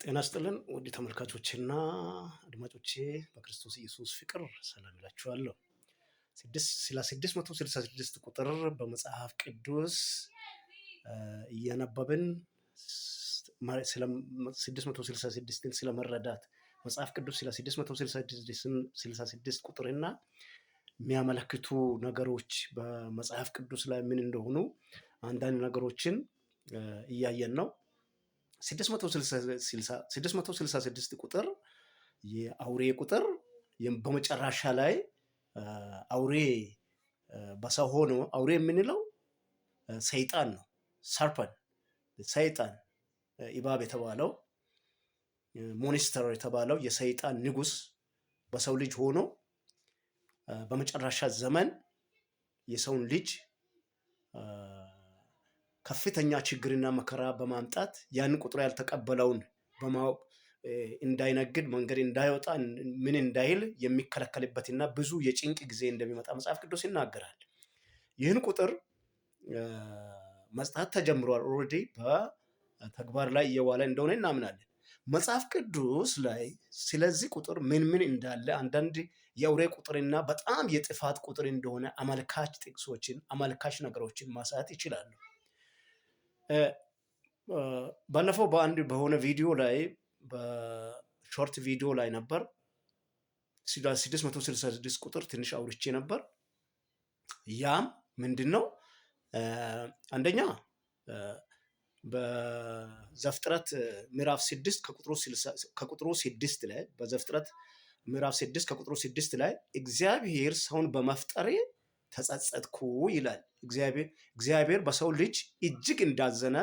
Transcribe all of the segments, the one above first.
ጤና ይስጥልን ውድ ተመልካቾችና አድማጮቼ በክርስቶስ ኢየሱስ ፍቅር ሰላም እላችኋለሁ። ስለ 666 ቁጥር በመጽሐፍ ቅዱስ እያነበብን ስለ 666ን ስለመረዳት መጽሐፍ ቅዱስ ስለ 666 ቁጥርና የሚያመለክቱ ነገሮች በመጽሐፍ ቅዱስ ላይ ምን እንደሆኑ አንዳንድ ነገሮችን እያየን ነው። 666 ቁጥር የአውሬ ቁጥር በመጨረሻ ላይ አውሬ በሰው ሆኖ አውሬ የምንለው ሰይጣን ነው። ሰርፐንት ሰይጣን ኢባብ የተባለው ሞንስተር የተባለው የሰይጣን ንጉስ በሰው ልጅ ሆኖ በመጨረሻ ዘመን የሰውን ልጅ ከፍተኛ ችግርና መከራ በማምጣት ያን ቁጥር ያልተቀበለውን በማወቅ እንዳይነግድ መንገድ እንዳይወጣ ምን እንዳይል የሚከለከልበትና ብዙ የጭንቅ ጊዜ እንደሚመጣ መጽሐፍ ቅዱስ ይናገራል። ይህን ቁጥር መስጠት ተጀምሯል። ኦልሬዲ በተግባር ላይ እየዋለ እንደሆነ እናምናለን። መጽሐፍ ቅዱስ ላይ ስለዚህ ቁጥር ምን እንዳለ አንዳንድ የአውሬ ቁጥርና በጣም የጥፋት ቁጥር እንደሆነ አመልካች ጥቅሶችን አመልካች ነገሮችን ማሳየት ይችላሉ። ባለፈው በሆነ ቪዲዮ ላይ በሾርት ቪዲዮ ላይ ነበር 666 ቁጥር ትንሽ አውርቼ ነበር። ያም ምንድነው? አንደኛ በዘፍጥረት ምዕራፍ 6 ከቁጥሩ 6 ላይ በዘፍጥረት ምዕራፍ 6 ከቁጥሩ 6 ላይ እግዚአብሔር ሰውን በመፍጠሬ ተጸጸትኩ ይላል። እግዚአብሔር በሰው ልጅ እጅግ እንዳዘነ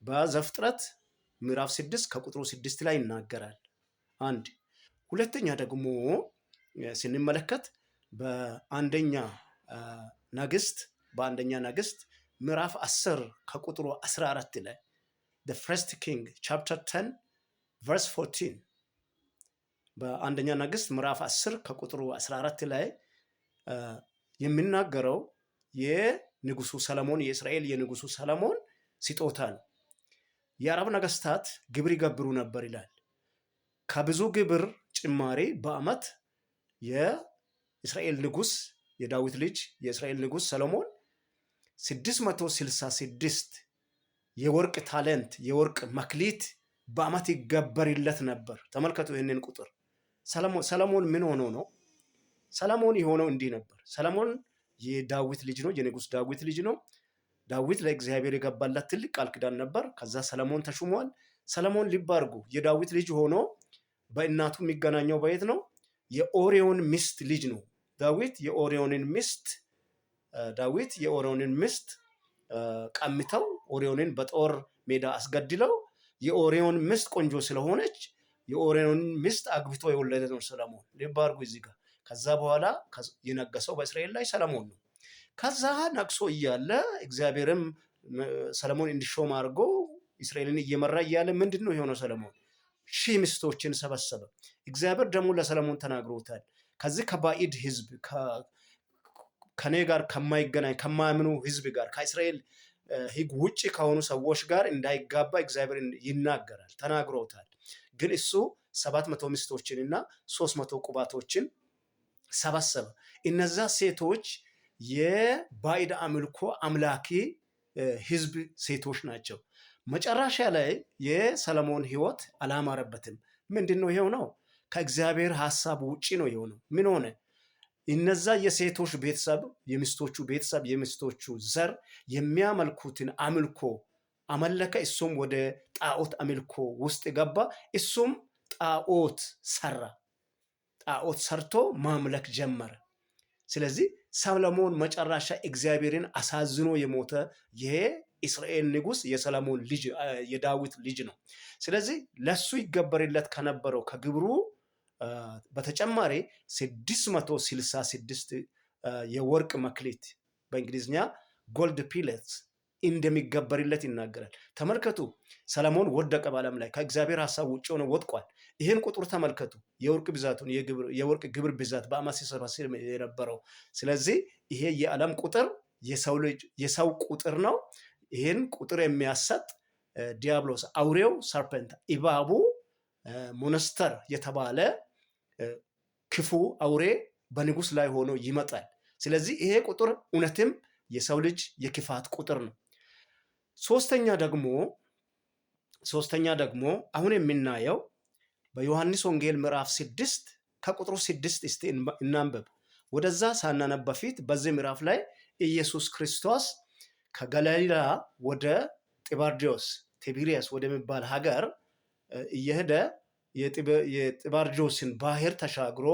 በዘፍጥረት ምዕራፍ 6 ከቁጥሩ 6 ላይ ይናገራል። አንድ ሁለተኛ ደግሞ ስንመለከት በአንደኛ ነገሥት ምዕራፍ 10 ከቁጥሩ 14 ላይ the first king chapter 10 verse 14 በአንደኛ ነገሥት ምዕራፍ 10 ከቁጥሩ 14 ላይ የሚናገረው የንጉሱ ሰለሞን የእስራኤል የንጉሱ ሰለሞን ስጦታ ነው። የአረብ ነገስታት ግብር ይገብሩ ነበር ይላል። ከብዙ ግብር ጭማሪ በአመት የእስራኤል ንጉስ የዳዊት ልጅ የእስራኤል ንጉስ ሰሎሞን 666 የወርቅ ታለንት የወርቅ መክሊት በአመት ይገበርለት ነበር። ተመልከቱ ይህንን ቁጥር። ሰሎሞን ምን ሆኖ ነው? ሰሎሞን የሆነው እንዲህ ነበር። ሰሎሞን የዳዊት ልጅ ነው፣ የንጉስ ዳዊት ልጅ ነው። ዳዊት ለእግዚአብሔር የገባላት ትልቅ ቃል ኪዳን ነበር። ከዛ ሰሎሞን ተሹሟል። ሰሎሞን ልብ አድርጉ፣ የዳዊት ልጅ ሆኖ በእናቱ የሚገናኘው በየት ነው? የኦሪዮን ሚስት ልጅ ነው። ዳዊት የኦሪዮንን ሚስት ቀምተው ኦሪዮንን በጦር ሜዳ አስገድለው የኦሪዮን ሚስት ቆንጆ ስለሆነች የኦሪዮን ሚስት አግብቶ የወለደ ነው ሰሎሞን። ልብ አድርጉ እዚህ ጋር። ከዛ በኋላ የነገሰው በእስራኤል ላይ ሰሎሞን ነው። ከዛ ነግሶ እያለ እግዚአብሔርም ሰሎሞን እንዲሾም አድርጎ እስራኤልን እየመራ እያለ ምንድን ነው የሆነው? ሰሎሞን 1000 ሚስቶችን ሰበሰበ። እግዚአብሔር ደግሞ ለሰሎሞን ተናግሮታል። ከዚህ ከባዕድ ህዝብ ከኔ ጋር ከማይገናኝ ከማያምኑ ህዝብ ጋር ከእስራኤል ህግ ውጭ ከሆኑ ሰዎች ጋር እንዳይጋባ እግዚአብሔር ይናገራል፣ ተናግሮታል። ግን እሱ 700 ሚስቶችንና 300 ቁባቶችን ሰበሰበ። እነዛ ሴቶች የባዕድ አምልኮ አምላኪ ህዝብ ሴቶች ናቸው። መጨረሻ ላይ የሰሎሞን ህይወት አላማረበትም። ምንድነው የሆነው? ከእግዚአብሔር ሐሳብ ውጪ ነው የሆነው። ምን ሆነ? እነዛ የሴቶች ቤተሰብ የሚስቶቹ ቤተሰብ የሚስቶቹ ዘር የሚያመልኩትን አምልኮ አመለከ። እሱም ወደ ጣዖት አምልኮ ውስጥ ገባ። እሱም ጣዖት ሰርቶ ማምለክ ጀመረ። ስለዚህ ሰሎሞን መጨረሻ እግዚአብሔርን አሳዝኖ የሞተ የእስራኤል ንጉስ የሰሎሞን ልጅ የዳዊት ልጅ ነው። ስለዚህ ለሱ ይገበርለት ከነበረው ከግብሩ በተጨማሪ 666 የወርቅ መክሊት በእንግሊዝኛ ጎልድ ፒሌትስ እንደሚገበርለት ይናገራል። ተመልከቱ፣ ሰሎሞን ወደቀ በዓለም ላይ ከእግዚአብሔር ሐሳብ ውጭ ሆኖ ወድቋል። ይህን ቁጥር ተመልከቱ፣ የወርቅ ብዛቱን የወርቅ ግብር ብዛት በአመት ሲሰበስብ የነበረው። ስለዚህ ይሄ የዓለም ቁጥር የሰው ቁጥር ነው። ይህን ቁጥር የሚያሰጥ ዲያብሎስ አውሬው ሰርፐንት እባቡ ሞነስተር የተባለ ክፉ አውሬ በንጉሥ ላይ ሆኖ ይመጣል። ስለዚህ ይሄ ቁጥር እውነትም የሰው ልጅ የክፋት ቁጥር ነው። ሶስተኛ ደግሞ አሁን የምናየው በዮሐንስ ወንጌል ምዕራፍ 6 ከቁጥሩ 6 እስቲ እናንብብ። ወደዛ ሳናነብ በፊት በዚህ ምዕራፍ ላይ ኢየሱስ ክርስቶስ ከገሊላ ወደ ጢባርዲዮስ ወደሚባል ሀገር እየሄደ የጢባርዲዮስን ባህር ተሻግሮ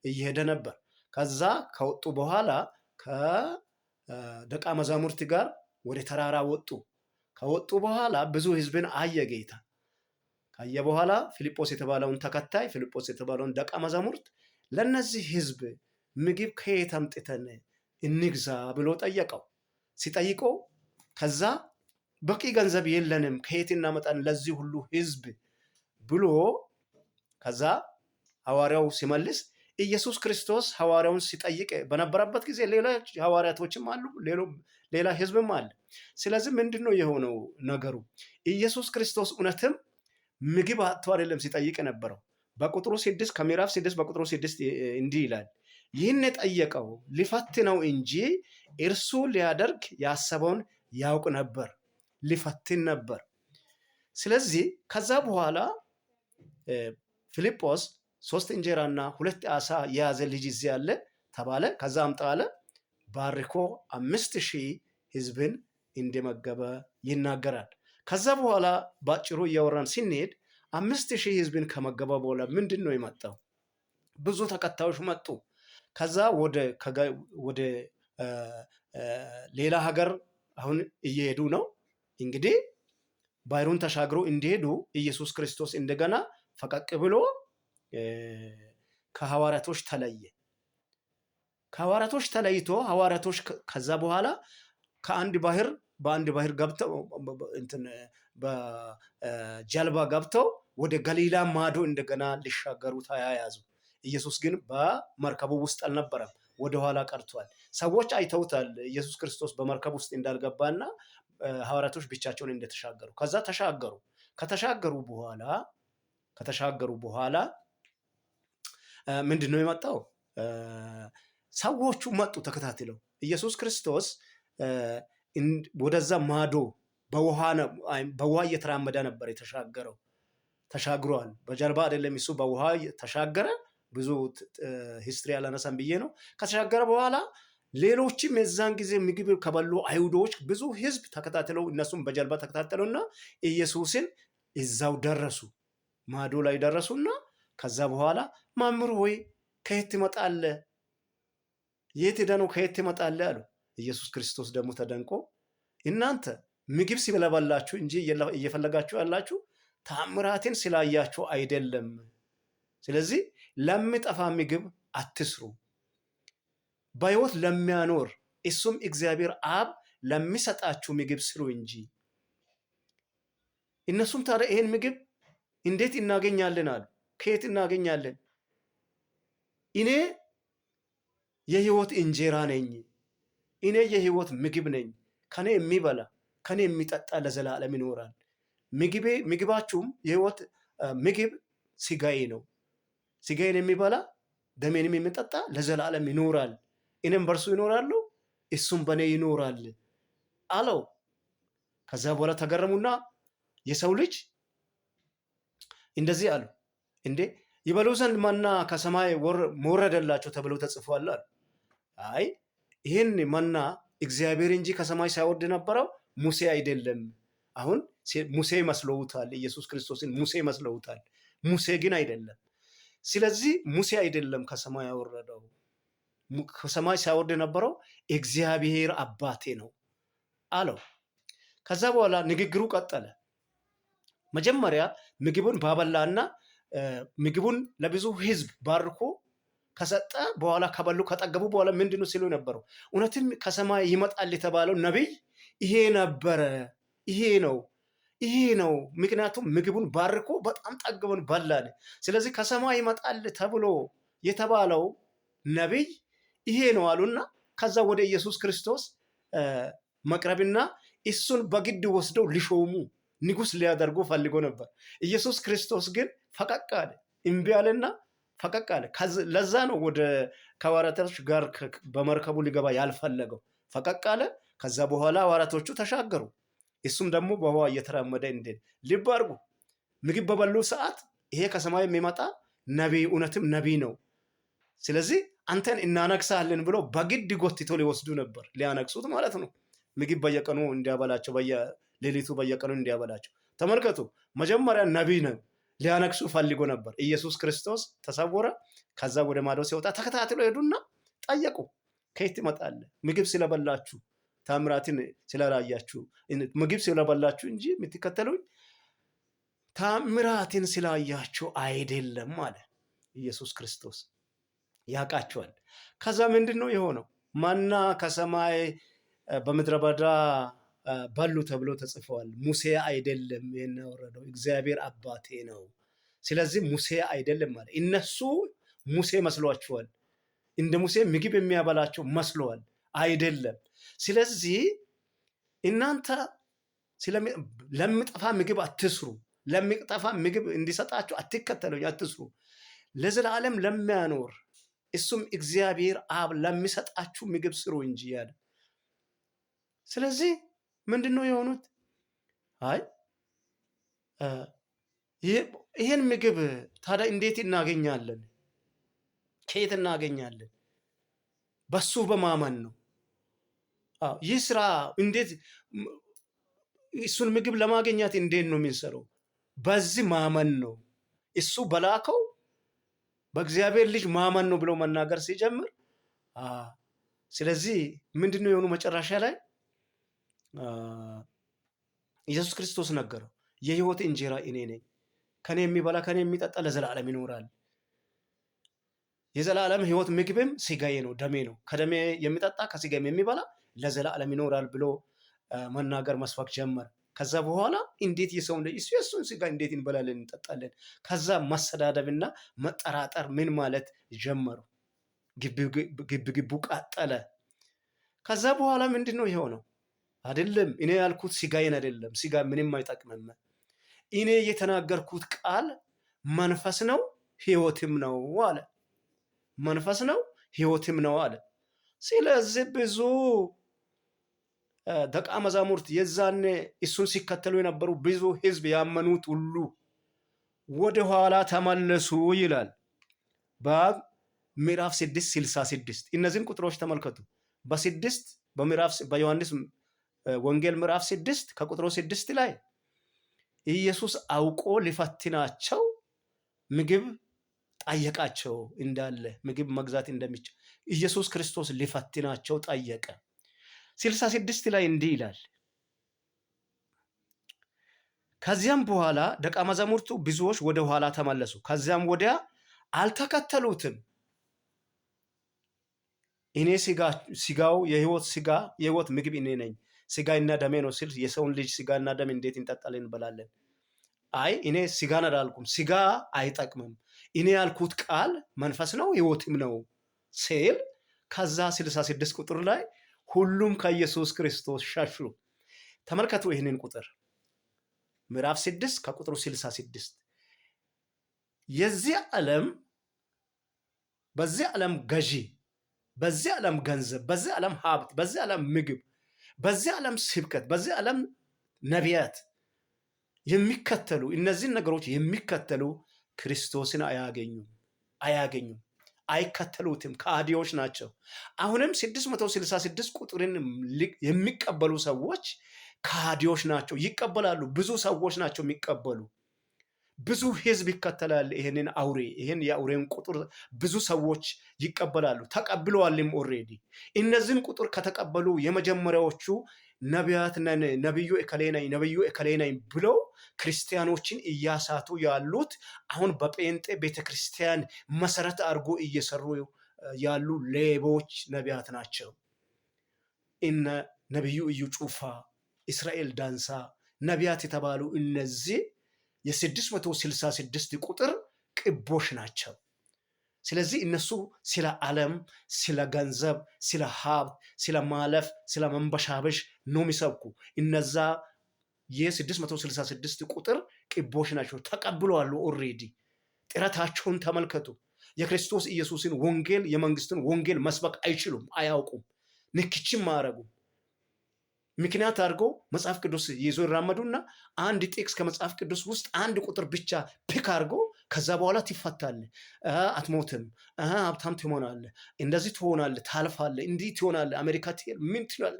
እየሄደ ነበር። ከዛ ከወጡ በኋላ ከደቀ መዛሙርት ጋር ወደ ተራራ ወጡ። ከወጡ በኋላ ብዙ ሕዝብን አየ ጌታ። ካየ በኋላ ፊልጶስ የተባለውን ተከታይ ፊልጶስ የተባለውን ደቀ መዛሙርት ለነዚህ ሕዝብ ምግብ ከየት አምጥተን እንግዛ ብሎ ጠየቀው። ሲጠይቀው ከዛ በቂ ገንዘብ የለንም ከየት እናመጣን ለዚህ ሁሉ ሕዝብ ብሎ ከዛ ሐዋርያው ሲመልስ ኢየሱስ ክርስቶስ ሐዋርያውን ሲጠይቅ በነበረበት ጊዜ ሌላ ሐዋርያቶችም አሉ፣ ሌላ ሕዝብም አለ። ስለዚህ ምንድን ነው የሆነው ነገሩ? ኢየሱስ ክርስቶስ እውነትም ምግብ አጥቶ አይደለም ሲጠይቅ የነበረው። በቁጥሩ 6 ከምዕራፍ 6 በቁጥሩ 6 እንዲህ ይላል፣ ይህን የጠየቀው ሊፈትነው እንጂ እርሱ ሊያደርግ ያሰበውን ያውቅ ነበር፣ ሊፈትን ነበር። ስለዚህ ከዛ በኋላ ፊልጶስ 3 እንጀራና 2 ዓሣ የያዘ ልጅ እዚህ ያለ ተባለ። ከዛ አምጣ አለ። ባርኮ 5,000 ሕዝብን እንደመገበ ይናገራል። ከዛ በኋላ ባጭሩ እያወራን ስንሄድ 5,000 ሕዝብን ከመገበ በኋላ ምንድን ነው የመጣው? ብዙ ተከታዮች መጡ። ከዛ ወደ ሌላ ሀገር አሁን እየሄዱ ነው። እንግዲህ ባህሩን ተሻግሮ እንዲሄዱ ኢየሱስ ክርስቶስ እንደገና ፈቀቅ ብሎ ከሐዋርያቶች ተለየ። ከሐዋርያቶች ተለይቶ ሐዋርያቶች ከዛ በኋላ በአንድ ባህር ገብተው በጀልባ ገብተው ወደ ገሊላ ማዶ እንደገና ሊሻገሩ ተያያዙ። ኢየሱስ ግን በመርከቡ ውስጥ አልነበረም፣ ወደኋላ ቀርቷል። ሰዎች አይተውታል ኢየሱስ ክርስቶስ በመርከብ ውስጥ እንዳልገባና ሐዋርያቶች ብቻቸውን እንደተሻገሩ። ከዛ ተሻገሩ። ከተሻገሩ በኋላ ምንድን ነው የመጣው? ሰዎቹ መጡ ተከታትለው። ኢየሱስ ክርስቶስ ወደዛ ማዶ በውሃ እየተራመደ ነበር የተሻገረው። ተሻግሯል። በጀልባ አይደለም፣ እሱ በውሃ ተሻገረ። ብዙ ሂስትሪ ያላነሳም ብዬ ነው። ከተሻገረ በኋላ ሌሎችም የዛን ጊዜ ምግብ ከበሉ አይሁዶች ብዙ ሕዝብ ተከታትለው እነሱም በጀልባ ተከታተሉና ኢየሱስን እዛው ደረሱ። ማዶ ላይ ደረሱና ከዛ በኋላ መምህር ሆይ ከየት ትመጣለህ? የት ሄደህ ነው ከየት ትመጣለህ አሉ። ኢየሱስ ክርስቶስ ደግሞ ተደንቆ እናንተ ምግብ ሲበላባላችሁ እንጂ እየፈለጋችሁ ያላችሁ ተአምራትን ስላያችሁ አይደለም። ስለዚህ ለሚጠፋ ምግብ አትስሩ፣ በሕይወት ለሚያኖር እሱም እግዚአብሔር አብ ለሚሰጣችሁ ምግብ ስሩ እንጂ። እነሱም ታዲያ ይህን ምግብ እንዴት እናገኛለን አሉ። ከየት እናገኛለን? እኔ የሕይወት እንጀራ ነኝ፣ እኔ የሕይወት ምግብ ነኝ። ከኔ የሚበላ ከኔ የሚጠጣ ለዘላለም ይኖራል። ምግባችሁም የሕይወት ምግብ ስጋዬ ነው። ስጋዬን የሚበላ ደሜንም የሚጠጣ ለዘላለም ይኖራል፣ እኔም በእርሱ ይኖራሉ፣ እሱም በእኔ ይኖራል አለው። ከዛ በኋላ ተገረሙና የሰው ልጅ እንደዚህ አሉ፣ እንዴ ይበሉ ዘንድ መና ከሰማይ መወረደላቸው ተብሎ ተጽፏል አሉ። አይ ይህን መና እግዚአብሔር እንጂ ከሰማይ ሳይወርድ ነበረው ሙሴ አይደለም። አሁን ሙሴ መስለውታል፣ ኢየሱስ ክርስቶስን ሙሴ መስለውታል። ሙሴ ግን አይደለም። ስለዚህ ሙሴ አይደለም ከሰማይ ያወረደው፣ ከሰማይ ሳይወርድ የነበረው እግዚአብሔር አባቴ ነው አለው። ከዛ በኋላ ንግግሩ ቀጠለ። መጀመሪያ ምግቡን ባበላና ምግቡን ለብዙ ሕዝብ ባርኮ ከሰጠ በኋላ ከበሉ ከጠገቡ በኋላ ምንድነው ሲሉ ነበረው? እውነትም ከሰማይ ይመጣል የተባለው ነቢይ ይሄ ነበረ፣ ይሄ ነው። ምክንያቱም ምግቡን ባርኮ በጣም ጠግበን በላን። ስለዚህ ከሰማይ ይመጣል ተብሎ የተባለው ነቢይ ይሄ ነው አሉና ከዛ ወደ ኢየሱስ ክርስቶስ መቅረብና እሱን በግድ ወስደው ሊሾሙ ንጉሥ ሊያደርጉ ፈልጎ ነበር። ኢየሱስ ክርስቶስ ግን ፈቀቅ አለ፣ እምቢ አለና ፈቀቅ አለ። ለዛ ነው ወደ ከሐዋርያቶች ጋር በመርከቡ ሊገባ ያልፈለገው። ፈቀቅ አለ። ከዛ በኋላ ሐዋርያቶቹ ተሻገሩ። እሱም ደግሞ በውሃ እየተራመደ እንዴ ልብ አድርጉ። ምግብ በበሉ ሰዓት ይሄ ከሰማይ የሚመጣ ነቢይ እውነትም ነቢይ ነው፣ ስለዚህ አንተን እናነግሳለን ብሎ በግድ ጎትቶ ሊወስዱ ነበር፣ ሊያነግሱት ማለት ነው። ምግብ በየቀኑ እንዲያበላቸው፣ በየሌሊቱ በየቀኑ እንዲያበላቸው። ተመልከቱ፣ መጀመሪያ ነቢይ ነው፣ ሊያነግሱ ፈልጎ ነበር። ኢየሱስ ክርስቶስ ተሰወረ። ከዛ ወደ ማዶ ሲወጣ ተከታትሎ ሄዱና ጠየቁ፣ ከየት ትመጣለህ? ምግብ ስለበላችሁ ታምራትን ስላላያችሁ፣ ምግብ ስለበላችሁ እንጂ የምትከተሉኝ ታምራትን ስላያችሁ አይደለም አለ ኢየሱስ ክርስቶስ። ያውቃቸዋል። ከዛ ምንድን ነው የሆነው? መና ከሰማይ በምድረ በዳ በሉ ተብሎ ተጽፈዋል። ሙሴ አይደለም ይሄን ያወረደው፣ እግዚአብሔር አባቴ ነው። ስለዚህ ሙሴ አይደለም ማለት እነሱ ሙሴ መስሏቸዋል። እንደ ሙሴ ምግብ የሚያበላቸው መስለዋል። አይደለም። ስለዚህ እናንተ ለሚጠፋ ምግብ አትስሩ፣ ለሚጠፋ ምግብ እንዲሰጣችሁ አትከተሉኝ፣ አትስሩ። ለዘላለም ለሚያኖር እሱም እግዚአብሔር አብ ለሚሰጣችሁ ምግብ ስሩ እንጂ ያለ። ስለዚህ ምንድን ነው የሆኑት? አይ ይህን ምግብ ታዲያ እንዴት እናገኛለን? ከየት እናገኛለን? በሱ በማመን ነው። ይህ ስራ እንዴት እሱን ምግብ ለማግኘት እንዴት ነው የምንሰራው? በዚህ ማመን ነው። እሱ በላከው በእግዚአብሔር ልጅ ማመን ነው ብሎ መናገር ሲጀምር፣ ስለዚህ ምንድን ነው የሆኑ መጨረሻ ላይ ኢየሱስ ክርስቶስ ነገረው፣ የሕይወት እንጀራ እኔ ነኝ፣ ከኔ የሚበላ ከኔ የሚጠጣ ለዘላለም ይኖራል። የዘላለም ሕይወት ምግብም ስጋዬ ነው፣ ደሜ ነው። ከደሜ የሚጠጣ ከስጋዬም የሚበላ ለዘላለም ይኖራል ብሎ መናገር መስበክ ጀመረ። ከዛ በኋላ እንዴት የሰውን ልጅ የእሱን ስጋ እንዴት እንበላለን እንጠጣለን? ከዛ መሰዳደብና መጠራጠር ምን ማለት ጀመሩ። ግብግቡ ቀጠለ። ከዛ በኋላ ምንድን ነው የሆነው? አይደለም እኔ ያልኩት ስጋዬን አይደለም፣ ስጋ ምንም አይጠቅምም። እኔ የተናገርኩት ቃል መንፈስ ነው ሕይወትም ነው አለ። መንፈስ ነው ሕይወትም ነው አለ። ስለዚህ ብዙ ደቀ መዛሙርት የዛኔ እሱን ሲከተሉ የነበሩ ብዙ ሕዝብ ያመኑት ሁሉ ወደ ኋላ ተመለሱ ይላል በምዕራፍ 6:66። እነዚህን ቁጥሮች ተመልከቱ። በዮሐንስ ወንጌል ምዕራፍ 6 ከቁጥሩ 6 ላይ ኢየሱስ አውቆ ሊፈትናቸው ምግብ ጠየቃቸው። እንዳለ ምግብ መግዛት እንደሚቻል ኢየሱስ ክርስቶስ ሊፈትናቸው ጠየቀ። 66 ላይ እንዲህ ይላል፣ ከዚያም በኋላ ደቀ መዛሙርቱ ብዙዎች ወደ ኋላ ተመለሱ፣ ከዚያም ወዲያ አልተከተሉትም። እኔ ስጋው የሕይወት ምግብ እኔ ነኝ፣ ስጋና ደሜ ነው ሲል የሰውን ልጅ ስጋና ደም እንዴት እንጠጣለን እንበላለን? አይ እኔ ስጋን አላልኩም፣ ስጋ አይጠቅምም፣ እኔ ያልኩት ቃል መንፈስ ነው ሕይወትም ነው ሲል ከዛ 66 ቁጥር ላይ ሁሉም ከኢየሱስ ክርስቶስ ሸሹ። ተመልከቱ ይህንን ቁጥር ምዕራፍ 6 ከቁጥሩ 66 በዚህ ዓለም ገዢ፣ በዚህ ዓለም ገንዘብ፣ በዚህ ዓለም ሀብት፣ በዚህ ዓለም ምግብ፣ በዚህ ዓለም ስብከት፣ በዚህ ዓለም ነቢያት የሚከተሉ እነዚህን ነገሮች የሚከተሉ ክርስቶስን አያገኙም፣ አይከተሉትም፣ ከሃዲዎች ናቸው። አሁንም 666 ቁጥርን የሚቀበሉ ሰዎች ከሃዲዎች ናቸው። ይቀበላሉ። ብዙ ሰዎች ናቸው የሚቀበሉ። ብዙ ህዝብ ይከተላል ይህንን አውሬ። ይህን የአውሬን ቁጥር ብዙ ሰዎች ይቀበላሉ፣ ተቀብለዋልም ኦልሬዲ። እነዚህን ቁጥር ከተቀበሉ የመጀመሪያዎቹ ነቢያት ነን፣ ነቢዩ እከሌ ነኝ፣ ነቢዩ እከሌ ነኝ ብለው ክርስቲያኖችን እያሳቱ ያሉት አሁን በጴንጤ ቤተክርስቲያን መሰረት አድርጎ እየሰሩ ያሉ ሌቦች ነቢያት ናቸው። እነ ነቢዩ እዩ ጩፋ፣ እስራኤል ዳንሳ ነቢያት የተባሉ እነዚህ የ666 ቁጥር ቅቦች ናቸው። ስለዚህ እነሱ ስለ ዓለም፣ ስለ ገንዘብ፣ ስለ ሀብት፣ ስለ ማለፍ፣ ስለ መንበሻበሽ ነው የሚሰብኩ። እነዛ የ666 ቁጥር ቅቦች ናቸው። ተቀብለዋል ኦልሬዲ። ጥረታቸውን ተመልከቱ። የክርስቶስ ኢየሱስን ወንጌል የመንግስትን ወንጌል መስበክ አይችሉም፣ አያውቁም፣ ንክችም አያረጉም። ምክንያት አድርገው መጽሐፍ ቅዱስ ይዞ ይራመዱና አንድ ጥቅስ ከመጽሐፍ ቅዱስ ውስጥ አንድ ቁጥር ብቻ ፒክ አድርጎ ከዛ በኋላ ትፈታለህ፣ አትሞትም፣ ሀብታም ትሆናለህ፣ እንደዚህ ትሆናለህ፣ ታልፋለህ፣ እንዲህ ትሆናለህ፣ አሜሪካ ትሄድ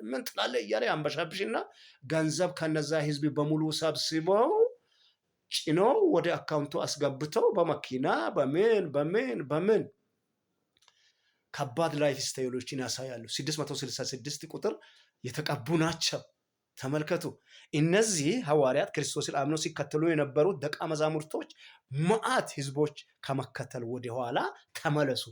ምን ትላለህ እያለ አንበሻብሽና ገንዘብ ከነዛ ህዝብ በሙሉ ሰብስበው ጭኖ ወደ አካውንቱ አስገብተው በመኪና በምን ከባድ ላይፍ ስታይሎችን ያሳያሉ። 666 ቁጥር የተቀቡ ናቸው። ተመልከቱ። እነዚህ ሐዋርያት ክርስቶስን አምነው ሲከተሉ የነበሩት ደቀ መዛሙርቶች መዓት ህዝቦች ከመከተል ወደኋላ ተመለሱ።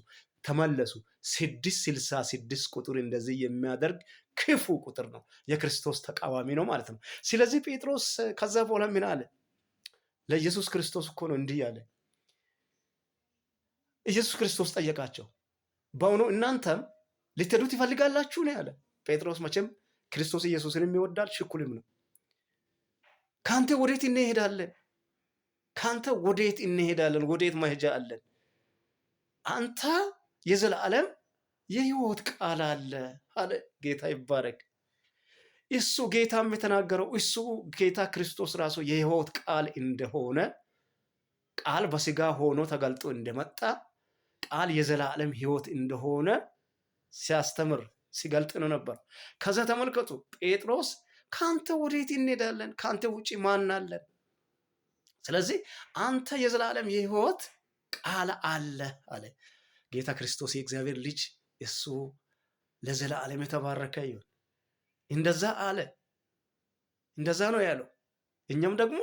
666 ቁጥር እንደዚህ የሚያደርግ ክፉ ቁጥር ነው። የክርስቶስ ተቃዋሚ ነው ማለት ነው። ስለዚህ ጴጥሮስ ከዛ በኋላ ምን አለ? ለኢየሱስ ክርስቶስ እኮ ነው እንዲህ ያለ። ኢየሱስ ክርስቶስ ጠየቃቸው፣ በእውኑ እናንተም ልትሄዱ ትፈልጋላችሁ ነው ያለ። ጴጥሮስ መቼም ክርስቶስ ኢየሱስንም ይወዳል፣ ሽኩልም ነው። ካንተ ወዴት እንሄዳለን? ካንተ ወዴት እንሄዳለን? ወዴት መሄጃ አለን? አንተ የዘላለም የህይወት ቃል አለ አለ። ጌታ ይባረክ። እሱ ጌታም የተናገረው እሱ ጌታ ክርስቶስ ራሱ የህይወት ቃል እንደሆነ፣ ቃል በስጋ ሆኖ ተገልጦ እንደመጣ፣ ቃል የዘላለም ህይወት እንደሆነ ሲያስተምር ሲገልጥ ነው ነበር። ከዛ ተመልከቱ፣ ጴጥሮስ ካንተ ወዴት እንሄዳለን? ካንተ ውጪ ማን አለን? ስለዚህ አንተ የዘላለም የህይወት ቃል አለ አለ። ጌታ ክርስቶስ የእግዚአብሔር ልጅ እሱ ለዘላለም የተባረከ ይሁን። እንደዛ አለ። እንደዛ ነው ያለው። እኛም ደግሞ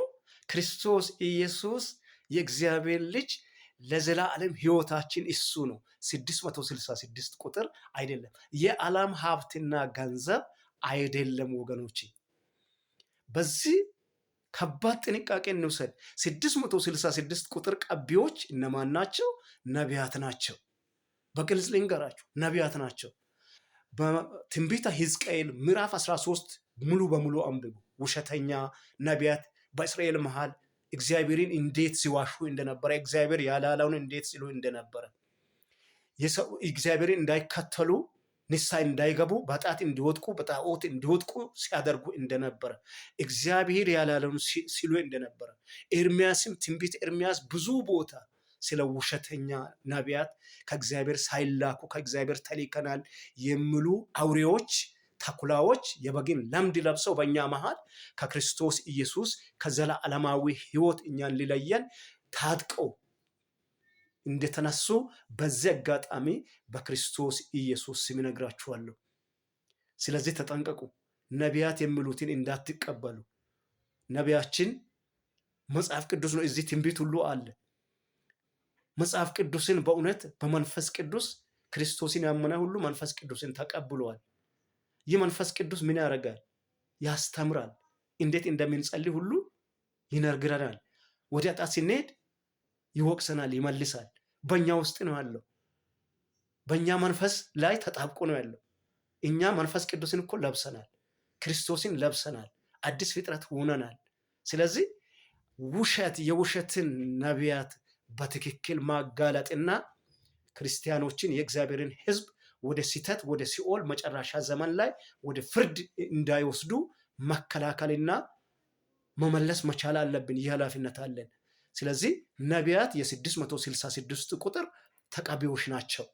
ክርስቶስ ኢየሱስ የእግዚአብሔር ልጅ ለዘላለም ህይወታችን እሱ ነው። 666 ቁጥር አይደለም። የዓለም ሀብትና ገንዘብ አይደለም ወገኖች። በዚህ ከባድ ጥንቃቄ እንውሰድ። 666 ቁጥር ቀቢዎች እነማን ናቸው? ነቢያት ናቸው። በግልጽ ልንገራችሁ፣ ነቢያት ናቸው። በትንቢተ ሕዝቅኤል ምዕራፍ 13 ሙሉ በሙሉ አንብቡ። ውሸተኛ ነቢያት በእስራኤል መሃል እግዚአብሔርን እንዴት ሲዋሹ እንደነበረ፣ እግዚአብሔር ያላለውን እንዴት ሲሉ እንደነበረ፣ እግዚአብሔርን እንዳይከተሉ ንስሐ እንዳይገቡ በጣት እንዲወድቁ በጣዖት እንዲወድቁ ሲያደርጉ እንደነበረ፣ እግዚአብሔር ያላለውን ሲሉ እንደነበረ፣ ኤርሚያስም ትንቢት ኤርሚያስ ብዙ ቦታ ስለ ውሸተኛ ነቢያት ከእግዚአብሔር ሳይላኩ ከእግዚአብሔር ተልከናል የሚሉ አውሬዎች፣ ተኩላዎች የበግን ለምድ ለብሰው በእኛ መሃል ከክርስቶስ ኢየሱስ ከዘላለማዊ ህይወት እኛን ሊለየን ታጥቀው እንደተነሱ በዚህ አጋጣሚ በክርስቶስ ኢየሱስ ስም እነግራችኋለሁ። ስለዚህ ተጠንቀቁ። ነቢያት የሚሉትን እንዳትቀበሉ። ነቢያችን መጽሐፍ ቅዱስ ነው። እዚህ ትንቢት ሁሉ አለ። መጽሐፍ ቅዱስን በእውነት በመንፈስ ቅዱስ ክርስቶስን ያመነ ሁሉ መንፈስ ቅዱስን ተቀብሏል። ይህ መንፈስ ቅዱስ ምን ያደርጋል? ያስተምራል። እንዴት እንደምንጸልይ ሁሉ ይነግረናል። ወደ ኃጢአት ስንሄድ ይወቅሰናል፣ ይመልሳል። በእኛ ውስጥ ነው ያለው። በእኛ መንፈስ ላይ ተጣብቆ ነው ያለው። እኛ መንፈስ ቅዱስን እኮ ለብሰናል፣ ክርስቶስን ለብሰናል፣ አዲስ ፍጥረት ሆነናል። ስለዚህ የውሸትን ነቢያት በትክክል ማጋለጥና ክርስቲያኖችን የእግዚአብሔርን ህዝብ ወደ ሲተት ወደ ሲኦል መጨረሻ ዘመን ላይ ወደ ፍርድ እንዳይወስዱ መከላከልና መመለስ መቻል አለብን። ይህ ኃላፊነት አለን። ስለዚህ ነቢያት የ666 ቁጥር ተቀቢዎች ናቸው።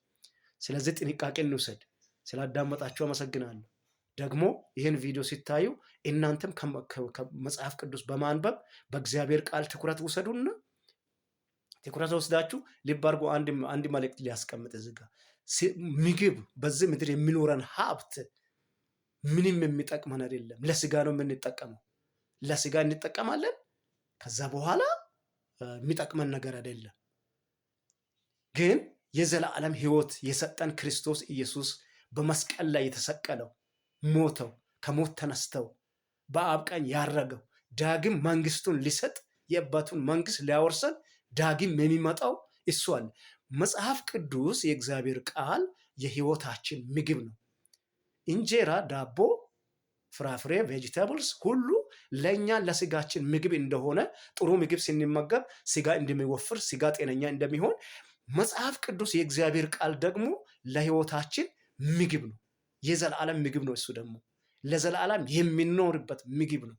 ስለዚህ ጥንቃቄ እንውሰድ። ስላዳመጣችሁ አመሰግናለሁ። ደግሞ ይህን ቪዲዮ ሲታዩ እናንተም ከመጽሐፍ ቅዱስ በማንበብ በእግዚአብሔር ቃል ትኩረት ውሰዱና ትኩረት ወስዳችሁ ልብ አድርጎ አንድ መልእክት ሊያስቀምጥ እዚህ ጋር ምግብ በዚህ ምድር የሚኖረን ሀብት ምንም የሚጠቅመን አይደለም። ለስጋ ነው የምንጠቀመው። ለስጋ እንጠቀማለን። ከዛ በኋላ የሚጠቅመን ነገር አይደለም። ግን የዘላለም ህይወት የሰጠን ክርስቶስ ኢየሱስ በመስቀል ላይ የተሰቀለው፣ ሞተው ከሞት ተነስተው በአብ ቀኝ ያረገው፣ ዳግም መንግስቱን ሊሰጥ የአባቱን መንግስት ሊያወርሰን ዳግም የሚመጣው እሱ አለ። መጽሐፍ ቅዱስ የእግዚአብሔር ቃል የህይወታችን ምግብ ነው። እንጀራ፣ ዳቦ፣ ፍራፍሬ፣ ቬጂታብልስ ሁሉ ለእኛ ለስጋችን ምግብ እንደሆነ ጥሩ ምግብ ስንመገብ ስጋ እንደሚወፍር ስጋ ጤነኛ እንደሚሆን መጽሐፍ ቅዱስ የእግዚአብሔር ቃል ደግሞ ለህይወታችን ምግብ ነው። የዘላለም ምግብ ነው። እሱ ደግሞ ለዘላለም የሚኖርበት ምግብ ነው።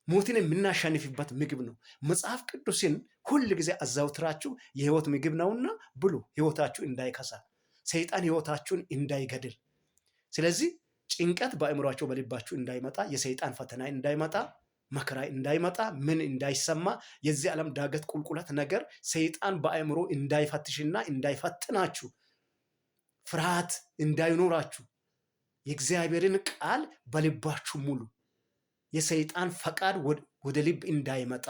ሞትን የምናሸንፍበት ምግብ ነው። መጽሐፍ ቅዱስን ሁል ጊዜ አዛውትራችሁ የህይወት ምግብ ነውና ብሉ፣ ህይወታችሁ እንዳይከሳ፣ ሰይጣን ህይወታችሁን እንዳይገድል። ስለዚህ ጭንቀት በአእምሯቸው በልባችሁ እንዳይመጣ፣ የሰይጣን ፈተና እንዳይመጣ፣ መከራ እንዳይመጣ፣ ምን እንዳይሰማ፣ የዚህ ዓለም ዳገት ቁልቁለት ነገር ሰይጣን በአእምሮ እንዳይፈትሽና እንዳይፈትናችሁ፣ ፍርሃት እንዳይኖራችሁ የእግዚአብሔርን ቃል በልባችሁ ሙሉ። የሰይጣን ፈቃድ ወደ ልብ እንዳይመጣ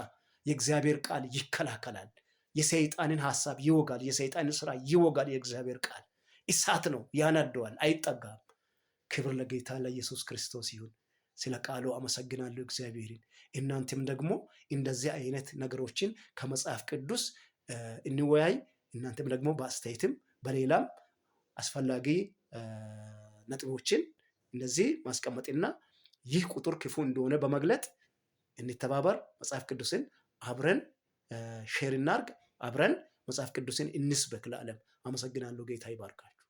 የእግዚአብሔር ቃል ይከላከላል። የሰይጣንን ሐሳብ ይወጋል። የሰይጣንን ስራ ይወጋል። የእግዚአብሔር ቃል እሳት ነው፣ ያነደዋል፣ አይጠጋም። ክብር ለጌታ ለኢየሱስ ክርስቶስ ይሁን። ስለ ቃሉ አመሰግናለሁ እግዚአብሔርን። እናንተም ደግሞ እንደዚህ አይነት ነገሮችን ከመጽሐፍ ቅዱስ እንወያይ። እናንተም ደግሞ በአስተያየትም በሌላም አስፈላጊ ነጥቦችን እንደዚህ ማስቀመጥና ይህ ቁጥር ክፉ እንደሆነ በመግለጥ እንተባበር። መጽሐፍ ቅዱስን አብረን ሼር እናርግ። አብረን መጽሐፍ ቅዱስን እንስበክ ለዓለም። አመሰግናለሁ። ጌታ ይባርካችሁ።